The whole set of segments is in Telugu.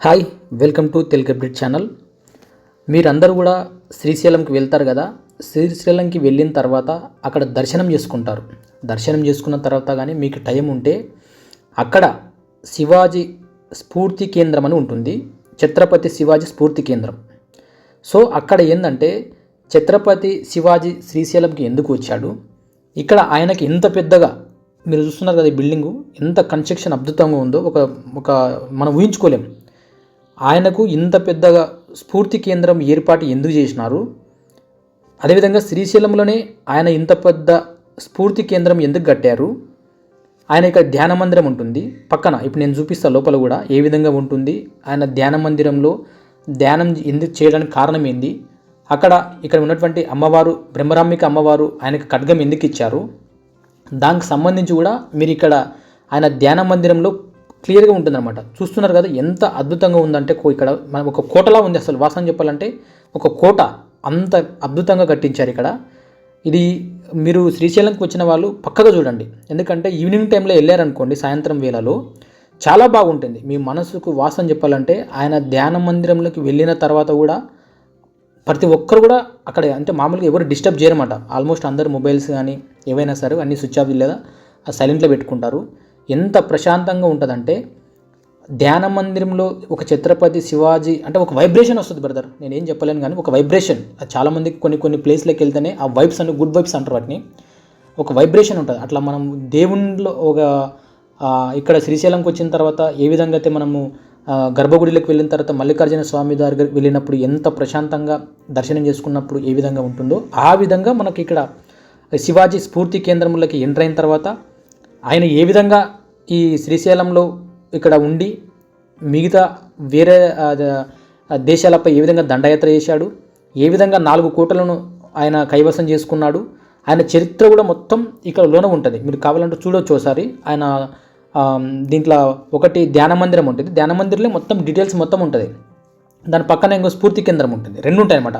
Hi, welcome to Telugu update channel. మీరందరూ కూడా శ్రీశైలంకి వెళ్తారు కదా. శ్రీశైలంకి వెళ్ళిన తర్వాత అక్కడ దర్శనం చేసుకుంటారు. దర్శనం చేసుకున్న తర్వాత కానీ మీకు టైం ఉంటే అక్కడ శివాజీ స్ఫూర్తి కేంద్రం అని ఉంటుంది. ఛత్రపతి శివాజీ స్ఫూర్తి కేంద్రం. సో అక్కడ ఏంటంటే ఛత్రపతి శివాజీ శ్రీశైలంకి ఎందుకు వచ్చాడు, ఇక్కడ ఆయనకి ఎంత పెద్దగా మీరు చూస్తున్నారు కదా, ఈ బిల్డింగు ఎంత కన్స్ట్రక్షన్ అద్భుతంగా ఉందో ఒక మనం ఊహించుకోలేం. ఆయనకు ఇంత పెద్దగా స్ఫూర్తి కేంద్రం ఏర్పాటు ఎందుకు చేసినారు, అదేవిధంగా శ్రీశైలంలోనే ఆయన ఇంత పెద్ద స్ఫూర్తి కేంద్రం ఎందుకు కట్టారు, ఆయన ఇక్కడ ధ్యాన మందిరం ఉంటుంది పక్కన. ఇప్పుడు నేను చూపిస్తాను లోపల కూడా ఏ విధంగా ఉంటుంది. ఆయన ధ్యాన మందిరంలో ధ్యానం ఎందుకు చేయడానికి కారణం ఏంది, ఇక్కడ ఉన్నటువంటి అమ్మవారు బ్రహ్మరాంబిక అమ్మవారు ఆయనకు ఖడ్గం ఎందుకు ఇచ్చారు, దానికి సంబంధించి కూడా మీరు ఇక్కడ ఆయన ధ్యాన మందిరంలో క్లియర్గా ఉంటుందన్నమాట. చూస్తున్నారు కదా ఎంత అద్భుతంగా ఉందంటే, ఇక్కడ మనం ఒక కోటలా ఉంది. అసలు వాసన చెప్పాలంటే ఒక కోట, అంత అద్భుతంగా కట్టించారు ఇక్కడ. ఇది మీరు శ్రీశైలంకి వచ్చిన వాళ్ళు పక్కగా చూడండి. ఎందుకంటే ఈవినింగ్ టైంలో వెళ్ళారనుకోండి, సాయంత్రం వేళలో చాలా బాగుంటుంది. మీ మనసుకు వాసన చెప్పాలంటే ఆయన ధ్యాన మందిరంలోకి వెళ్ళిన తర్వాత కూడా ప్రతి ఒక్కరు కూడా అక్కడ అంటే మామూలుగా ఎవరు డిస్టర్బ్ చేయరన్నమాట. ఆల్మోస్ట్ అందరు మొబైల్స్ కానీ ఏవైనా సరే అన్నీ స్విచ్ ఆఫ్ లేదా సైలెంట్లో పెట్టుకుంటారు. ఎంత ప్రశాంతంగా ఉంటుందంటే ధ్యాన మందిరంలో ఒక ఛత్రపతి శివాజీ అంటే ఒక వైబ్రేషన్ వస్తుంది బ్రదర్. నేనేం చెప్పలేను కానీ ఒక వైబ్రేషన్. చాలామందికి కొన్ని ప్లేస్లోకి వెళ్తేనే ఆ వైబ్స్ అని గుడ్ వైబ్స్ అంటారు వాటిని. ఒక వైబ్రేషన్ ఉంటుంది. అట్లా మనం దేవునిలో ఇక్కడ శ్రీశైలంకి వచ్చిన తర్వాత ఏ విధంగా అయితే మనము గర్భగుడిలోకి వెళ్ళిన తర్వాత మల్లికార్జున స్వామి దగ్గర వెళ్ళినప్పుడు ఎంత ప్రశాంతంగా దర్శనం చేసుకున్నప్పుడు ఏ విధంగా ఉంటుందో ఆ విధంగా మనకి ఇక్కడ శివాజీ స్ఫూర్తి కేంద్రంలోకి ఎంటర్ అయిన తర్వాత ఆయన ఏ విధంగా ఈ శ్రీశైలంలో ఇక్కడ ఉండి మిగతా వేరే దేశాలపై ఏ విధంగా దండయాత్ర చేశాడు, ఏ విధంగా 4 కోటలను ఆయన కైవసం చేసుకున్నాడు, ఆయన చరిత్ర కూడా మొత్తం ఇక్కడ లోన ఉంటుంది. మీరు కావాలంటే చూడవచ్చు ఒకసారి. ఆయన దీంట్లో ఒకటి ధ్యాన మందిరం ఉంటుంది. ధ్యాన మందిరంలో మొత్తం డీటెయిల్స్ మొత్తం ఉంటుంది. దాని పక్కన ఇంకో స్ఫూర్తి కేంద్రం ఉంటుంది. 2 ఉంటాయి అన్నమాట.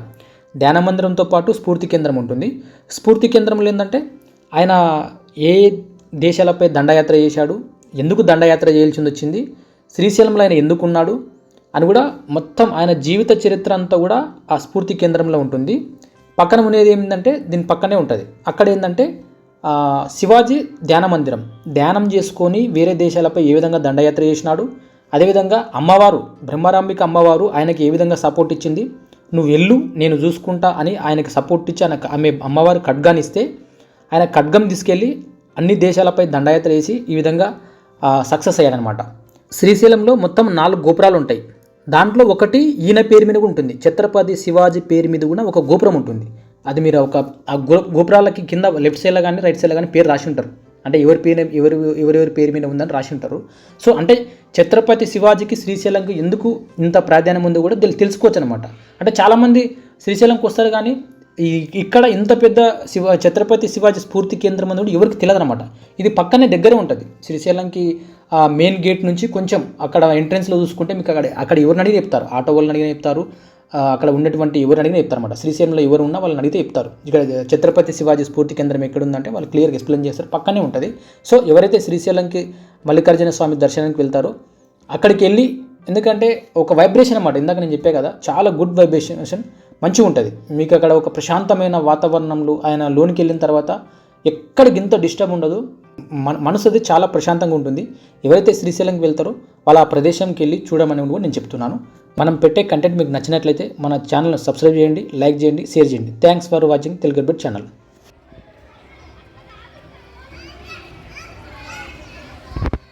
ధ్యాన మందిరంతో పాటు స్ఫూర్తి కేంద్రం ఉంటుంది. స్ఫూర్తి కేంద్రంలో ఏంటంటే ఆయన ఏ దేశాలపై దండయాత్ర చేశాడు, ఎందుకు దండయాత్ర చేయాల్సి వచ్చింది, శ్రీశైలంలో ఆయన ఎందుకు ఉన్నాడు అని కూడా మొత్తం ఆయన జీవిత చరిత్ర అంతా కూడా ఆ స్ఫూర్తి కేంద్రంలో ఉంటుంది. పక్కన ఉండేది ఏంటంటే దీని పక్కనే ఉంటుంది. అక్కడ ఏంటంటే శివాజీ ధ్యాన మందిరం, ధ్యానం చేసుకొని వేరే దేశాలపై ఏ విధంగా దండయాత్ర చేసినాడు, అదేవిధంగా అమ్మవారు బ్రహ్మరాంబిక అమ్మవారు ఆయనకి ఏ విధంగా సపోర్ట్ ఇచ్చింది, నువ్వు వెళ్ళు నేను చూసుకుంటా అని ఆయనకు సపోర్ట్ ఇచ్చి ఆమె అమ్మవారు ఖడ్గాన్ని ఇస్తే ఆయన ఖడ్గం తీసుకెళ్ళి అన్ని దేశాలపై దండయాత్ర చేసి ఈ విధంగా సక్సెస్ అయ్యాడనమాట. శ్రీశైలంలో మొత్తం 4 గోపురాలు ఉంటాయి. దాంట్లో ఒకటి ఈయన పేరు మీద కూడా ఉంటుంది. ఛత్రపతి శివాజీ పేరు మీద కూడా ఒక గోపురం ఉంటుంది. అది మీరు ఆ గోపురాలకి కింద లెఫ్ట్ సైడ్లో కానీ రైట్ సైడ్లో కానీ పేరు రాసి ఉంటారు. అంటే ఎవరెవరి పేరు మీద ఉందని రాసి ఉంటారు. సో అంటే ఛత్రపతి శివాజీకి శ్రీశైలంకి ఎందుకు ఇంత ప్రాధాన్యం ఉందో కూడా తెలుసుకోవచ్చు అనమాట. అంటే చాలామంది శ్రీశైలంకి వస్తారు కానీ ఇక్కడ ఇంత పెద్ద ఛత్రపతి శివాజీ స్ఫూర్తి కేంద్రం అనేది ఎవరికి తెలియదు అనమాట. ఇది పక్కనే దగ్గరే ఉంటుంది. శ్రీశైలంకి మెయిన్ గేట్ నుంచి కొంచెం అక్కడ ఎంట్రెన్స్లో చూసుకుంటే మీకు అక్కడ ఎవరిని అడిగినా చెప్తారు. ఆటో వాళ్ళని అడిగినా చెప్తారు, అక్కడ ఉన్నటువంటి ఎవరిని అడిగినా చెప్తారు అనమాట. శ్రీశైలంలో ఎవరు ఉన్నా వాళ్ళని అడిగితే చెప్తారు. ఇక్కడ ఛత్రపతి శివాజీ స్ఫూర్తి కేంద్రం ఎక్కడుందంటే వాళ్ళు క్లియర్గా ఎక్స్ప్లెయిన్ చేస్తారు. పక్కనే ఉంటుంది. సో ఎవరైతే శ్రీశైలంకి మల్లికార్జున స్వామి దర్శనానికి వెళ్తారో అక్కడికి వెళ్ళి, ఎందుకంటే ఒక వైబ్రేషన్ అన్నమాట. ఇందాక నేను చెప్పే కదా, చాలా గుడ్ వైబ్రేషన్ మంచిగా ఉంటుంది. మీకు అక్కడ ఒక ప్రశాంతమైన వాతావరణంలో ఆయన లోనికి వెళ్ళిన తర్వాత ఎక్కడికి ఇంత డిస్టర్బ్ ఉండదు. మనసు అది చాలా ప్రశాంతంగా ఉంటుంది. ఎవరైతే శ్రీశైలంకి వెళ్తారో వాళ్ళ ఆ ప్రదేశంకి వెళ్ళి చూడమని కూడా నేను చెప్తున్నాను. మనం పెట్టే కంటెంట్ మీకు నచ్చినట్లయితే మన ఛానల్ని సబ్స్క్రైబ్ చేయండి, లైక్ చేయండి, షేర్ చేయండి. Thanks for watching Telugu update channel.